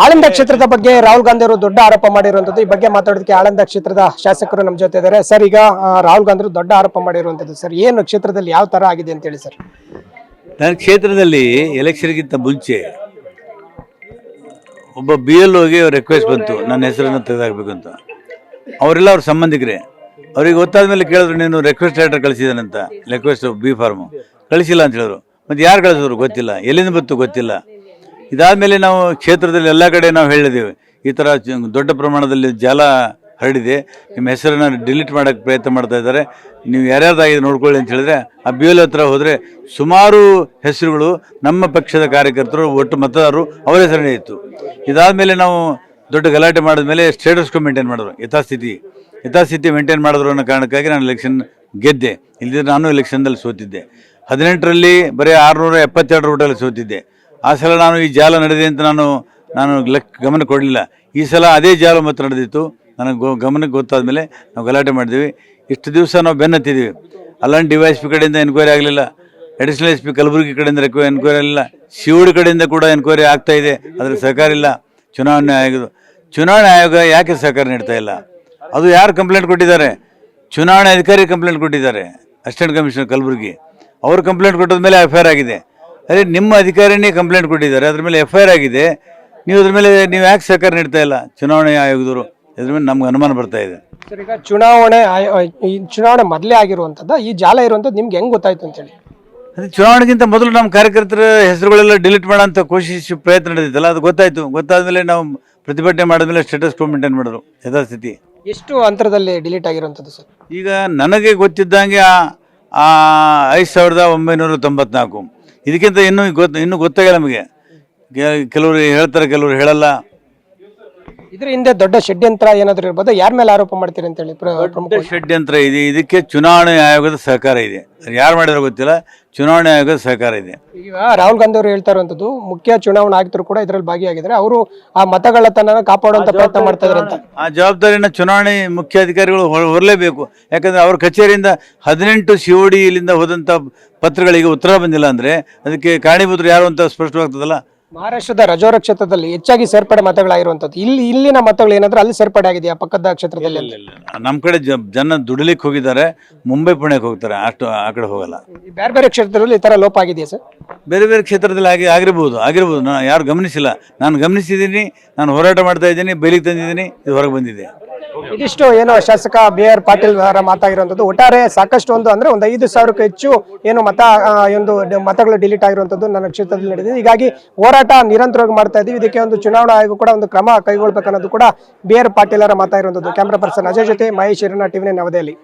ಆಳಂದ ಕ್ಷೇತ್ರದ ಬಗ್ಗೆ ರಾಹುಲ್ ಗಾಂಧಿ ಅವರು ದೊಡ್ಡ ಆರೋಪ ಮಾಡಿರುವಂತದ್ದು. ಈ ಬಗ್ಗೆ ಮಾತಾಡೋದಕ್ಕೆ ಆಳಂದ ಕ್ಷೇತ್ರದ ಶಾಸಕರು ನಮ್ಮ ಜೊತೆ ಇದ್ದಾರೆ. ಸರ್, ಈಗ ರಾಹುಲ್ ಗಾಂಧಿ ಅವರು ದೊಡ್ಡ ಆರೋಪ ಮಾಡಿರುವಂತದ್ದು ಸರ್, ಏನು ಕ್ಷೇತ್ರದಲ್ಲಿ ಯಾವ ತರ ಆಗಿದೆ ಅಂತ ಹೇಳಿ ಸರ್. ನನ್ನ ಕ್ಷೇತ್ರದಲ್ಲಿ ಎಲೆಕ್ಷನ್ಗಿಂತ ಮುಂಚೆ ಒಬ್ಬ ಬಿ ಎಲ್ ಓಗೆ ರಿಕ್ವೆಸ್ಟ್ ಬಂತು ನನ್ನ ಹೆಸರನ್ನು ತೆಗೆದಾಕಬೇಕು ಅಂತ. ಅವರೆಲ್ಲ ಅವ್ರ ಸಂಬಂಧಿಕರೇ. ಅವ್ರಿಗೆ ಗೊತ್ತಾದ ಮೇಲೆ ಕೇಳಿದ್ರು, ನೀನು ರಿಕ್ವೆಸ್ಟ್ ಲೆಟರ್ ಕಳಿಸಿದಾನಂತ, ರಿಕ್ವೆಸ್ಟ್ ಬಿ ಫಾರ್ಮು ಕಳಿಸಿಲ್ಲ ಅಂತ ಹೇಳಿದ್ರು. ಮತ್ತು ಯಾರು ಕಳಿಸಿದ್ರು ಗೊತ್ತಿಲ್ಲ, ಎಲ್ಲಿಂದ ಬಂತು ಗೊತ್ತಿಲ್ಲ. ಇದಾದಮೇಲೆ ನಾವು ಕ್ಷೇತ್ರದಲ್ಲಿ ಎಲ್ಲ ಕಡೆ ನಾವು ಹೇಳಿದ್ದೇವೆ, ಈ ಥರ ದೊಡ್ಡ ಪ್ರಮಾಣದಲ್ಲಿ ಜಾಲ ಹರಡಿದೆ, ನಿಮ್ಮ ಹೆಸರನ್ನು ಡಿಲೀಟ್ ಮಾಡೋಕ್ಕೆ ಪ್ರಯತ್ನ ಮಾಡ್ತಾ ಇದ್ದಾರೆ, ನೀವು ಯಾರ್ಯಾರ್ದಾಗಿದೆ ನೋಡ್ಕೊಳ್ಳಿ ಅಂತ ಹೇಳಿದ್ರೆ ಆ ಬಿ ಎಲ್ ಹತ್ರ ಹೋದರೆ ಸುಮಾರು ಹೆಸರುಗಳು ನಮ್ಮ ಪಕ್ಷದ ಕಾರ್ಯಕರ್ತರು ಒಟ್ಟು ಮತದಾರರು ಅವರ ಹೆಸರೇ ಇತ್ತು. ಇದಾದಮೇಲೆ ನಾವು ದೊಡ್ಡ ಗಲಾಟೆ ಮಾಡಿದ್ಮೇಲೆ ಸ್ಟೇಟಸ್ ಕೋ ಮೇಂಟೈನ್ ಮಾಡಿದ್ರು, ಯಥಾಸ್ಥಿತಿ ಮೇಂಟೈನ್ ಮಾಡಿದ್ರು ಅನ್ನೋ ಕಾರಣಕ್ಕಾಗಿ ನಾನು ಎಲೆಕ್ಷನ್ ಗೆದ್ದೆ. ಇಲ್ಲದಿದ್ದರೆ ನಾನು ಎಲೆಕ್ಷನ್ದಲ್ಲಿ ಸೋತಿದ್ದೆ. 18ರಲ್ಲಿ ಬರೀ 672 ಓಟಲ್ಲಿ ಸೋತಿದ್ದೆ. ಆ ಸಲ ನಾನು ಈ ಜಾಲ ನಡೆದಿದೆ ಅಂತ ನಾನು ಗಮನ ಕೊಡಲಿಲ್ಲ. ಈ ಸಲ ಅದೇ ಜಾಲ ಮತ್ತು ನಡೆದಿತ್ತು. ನನಗೆ ಗಮನಕ್ಕೆ ಗೊತ್ತಾದ ಮೇಲೆ ನಾವು ಗಲಾಟೆ ಮಾಡಿದ್ವಿ. ಇಷ್ಟು ದಿವಸ ನಾವು ಬೆನ್ನತ್ತಿದ್ದೀವಿ. ಅಲ್ಲಂಟಿ DYSP ಕಡೆಯಿಂದ ಎನ್ಕ್ವೈರಿ ಆಗಲಿಲ್ಲ, ಅಡಿಷನಲ್ SP ಕಲಬುರಗಿ ಕಡೆಯಿಂದ ಎನ್ಕ್ವೈರಿ ಆಗಲಿಲ್ಲ, ಶಿವಡಿ ಕಡೆಯಿಂದ ಕೂಡ ಎನ್ಕ್ವೈರಿ ಆಗ್ತಾ ಇದೆ, ಅದರ ಸಹಕಾರ ಇಲ್ಲ. ಚುನಾವಣೆ ಆಯೋಗ ಯಾಕೆ ಸಹಕಾರ ನೀಡ್ತಾ ಇಲ್ಲ? ಅದು ಯಾರು ಕಂಪ್ಲೇಂಟ್ ಕೊಟ್ಟಿದ್ದಾರೆ? ಚುನಾವಣೆ ಅಧಿಕಾರಿ ಕಂಪ್ಲೇಂಟ್ ಕೊಟ್ಟಿದ್ದಾರೆ, ಅಸಿಸ್ಟೆಂಟ್ ಕಮಿಷನರ್ ಕಲಬುರಗಿ. ಅವರು ಕಂಪ್ಲೇಂಟ್ ಕೊಟ್ಟದ ಮೇಲೆ FIR ಆಗಿದೆ. ಅದೇ ನಿಮ್ಮ ಅಧಿಕಾರಿನೇ ಕಂಪ್ಲೇಂಟ್ ಕೊಟ್ಟಿದ್ದಾರೆ, ಅದ್ರ ಮೇಲೆ FIR ಆಗಿದೆ. ನೀವು ಅದ್ರ ಮೇಲೆ ನೀವು ಯಾಕೆ ಸಹಕಾರ ನೀಡ್ತಾ ಇಲ್ಲ ಚುನಾವಣೆ ಆಯೋಗದವರು? ಇದ್ರ ಮೇಲೆ ನಮ್ಗೆ ಅನುಮಾನ ಬರ್ತಾ ಇದೆ. ಸರ್, ಈಗ ಚುನಾವಣೆ ಮೊದಲೇ ಆಗಿರುವಂಥದ್ದು, ಈ ಜಾಲ ಇರುವಂಥದ್ದು ನಿಮ್ಗೆ ಹೆಂಗೆ ಗೊತ್ತಾಯ್ತು ಅಂತೇಳಿ? ಅದೇ ಚುನಾವಣೆಗಿಂತ ಮೊದಲು ನಮ್ಮ ಕಾರ್ಯಕರ್ತರ ಹೆಸರುಗಳೆಲ್ಲ ಡಿಲೀಟ್ ಮಾಡೋಂಥ ಪ್ರಯತ್ನ ನಡೆದಿತ್ತಲ್ಲ, ಅದು ಗೊತ್ತಾಯಿತು. ಗೊತ್ತಾದಮೇಲೆ ನಾವು ಪ್ರತಿಭಟನೆ ಮಾಡಿದ್ಮೇಲೆ ಸ್ಟೇಟಸ್ ಕೋ ಮೇಂಟೈನ್ ಮಾಡಿದ್ರು, ಯಥಾಸ್ಥಿತಿ. ಎಷ್ಟು ಅಂತರದಲ್ಲಿ ಡಿಲೀಟ್ ಆಗಿರುವಂಥದ್ದು ಸರ್? ಈಗ ನನಗೆ ಗೊತ್ತಿದ್ದಂಗೆ 5994. ಇದಕ್ಕಿಂತ ಇನ್ನೂ ಗೊತ್ತಾಗಿಲ್ಲ ನಮಗೆ. ಕೆಲವರು ಹೇಳ್ತಾರೆ, ಕೆಲವರು ಹೇಳಲ್ಲ. ಇದ್ರ ಹಿಂದೆ ದೊಡ್ಡ ಷಡ್ಯಂತ್ರ ಏನಾದರೂ ಇರ್ಬೋದು, ಯಾರ ಮೇಲೆ ಆರೋಪ ಮಾಡ್ತೀರಿ ಅಂತೇಳಿ? ದೊಡ್ಡ ಷಡ್ಯಂತ್ರ ಇದೆ. ಇದಕ್ಕೆ ಚುನಾವಣೆ ಆಯೋಗದ ಸಹಕಾರ ಇದೆ. ಯಾರು ಮಾಡಿದ್ರು ಗೊತ್ತಿಲ್ಲ, ಚುನಾವಣೆ ಆಯೋಗದ ಸಹಕಾರ ಇದೆ. ಈಗ ರಾಹುಲ್ ಗಾಂಧಿ ಅವರು ಹೇಳ್ತಾ ಇರುವಂತದ್ದು, ಮುಖ್ಯ ಚುನಾವಣಾ ಆಯುಕ್ತರು ಕೂಡ ಇದರಲ್ಲಿ ಭಾಗಿಯಾಗಿದ್ದಾರೆ, ಅವರು ಆ ಮತಗಳನ್ನ ಕಾಪಾಡುವಂತ ಪ್ರಯತ್ನ ಮಾಡ್ತಾ ಇದ್ದಾರೆ ಅಂತ. ಆ ಜವಾಬ್ದಾರಿನ ಚುನಾವಣೆ ಮುಖ್ಯ ಅಧಿಕಾರಿಗಳು ಹೊರಲೇಬೇಕು. ಯಾಕಂದ್ರೆ ಅವ್ರ ಕಚೇರಿಯಿಂದ 18 COD ಇಲ್ಲಿಂದ ಹೋದಂಥ ಪತ್ರಗಳಿಗೆ ಉತ್ತರ ಬಂದಿಲ್ಲ ಅಂದ್ರೆ ಅದಕ್ಕೆ ಕಾರಣೀಭೂತರು ಯಾರು ಅಂತ ಸ್ಪಷ್ಟವಾಗ್ತದಲ್ಲ. ಮಹಾರಾಷ್ಟ್ರದ ರಜೌರಿ ಕ್ಷೇತ್ರದಲ್ಲಿ ಹೆಚ್ಚಾಗಿ ಸೇರ್ಪಡೆ ಮತಗಳಾಗಿರುವಂತದ್ದು, ಇಲ್ಲಿನ ಮತಗಳು ಏನಾದ್ರೂ ಅಲ್ಲಿ ಸೇರ್ಪಡೆ ಆಗಿದೆಯಾ ಪಕ್ಕದ ಕ್ಷೇತ್ರದಲ್ಲಿ? ನಮ್ಮ ಕಡೆ ಜನ ದುಡಿಲಿಕ್ಕೆ ಹೋಗಿದ್ದಾರೆ, ಮುಂಬೈ ಪುಣೆಗೆ ಹೋಗ್ತಾರೆ, ಅಷ್ಟು ಆ ಕಡೆ ಹೋಗಲ್ಲ. ಬೇರೆ ಬೇರೆ ಕ್ಷೇತ್ರದಲ್ಲಿ ಈ ತರ ಲೋಪ ಆಗಿದೆಯಾ ಸರ್? ಬೇರೆ ಬೇರೆ ಕ್ಷೇತ್ರದಲ್ಲಿ ಆಗಿರ್ಬೋದು. ನಾನು ಯಾರು ಗಮನಿಸಿಲ್ಲ. ನಾನು ಗಮನಿಸಿದ್ದೀನಿ, ನಾನು ಹೋರಾಟ ಮಾಡ್ತಾ ಇದ್ದೀನಿ, ಬಯಲಿಗೆ ತಂದಿದ್ದೀನಿ, ಇದು ಹೊರಗೆ ಬಂದಿದೆ. ಇದಿಷ್ಟು ಏನೋ ಶಾಸಕ BR ಪಾಟೀಲ್ ಅವರ ಮಾತಾಗಿರುವಂತದ್ದು. ಒಟ್ಟಾರೆ ಸಾಕಷ್ಟು ಒಂದು 5,000ಕ್ಕೂ ಹೆಚ್ಚು ಏನು ಮತಗಳು ಡಿಲೀಟ್ ಆಗಿರುವಂತದ್ದು ನನ್ನ ಕ್ಷೇತ್ರದಲ್ಲಿ ನಡೆದಿದೆ. ಹೀಗಾಗಿ ಹೋರಾಟ ನಿರಂತರವಾಗಿ ಮಾಡ್ತಾ ಇದ್ದೀವಿ. ಇದಕ್ಕೆ ಒಂದು ಚುನಾವಣಾ ಆಯೋಗ ಕೂಡ ಒಂದು ಕ್ರಮ ಕೈಗೊಳ್ಳಬೇಕನ್ನೋದು ಕೂಡ BR ಪಾಟೀಲ್ ಅವರ ಮಾತಾಗಿರುವಂತದ್ದು. ಕ್ಯಾಮ್ರಾ ಪರ್ಸನ್ ಅಜಯ್ ಜೊತೆ ಮಹೇಶ್, ಟಿವಿ9 ನವದೆಹಲಿ.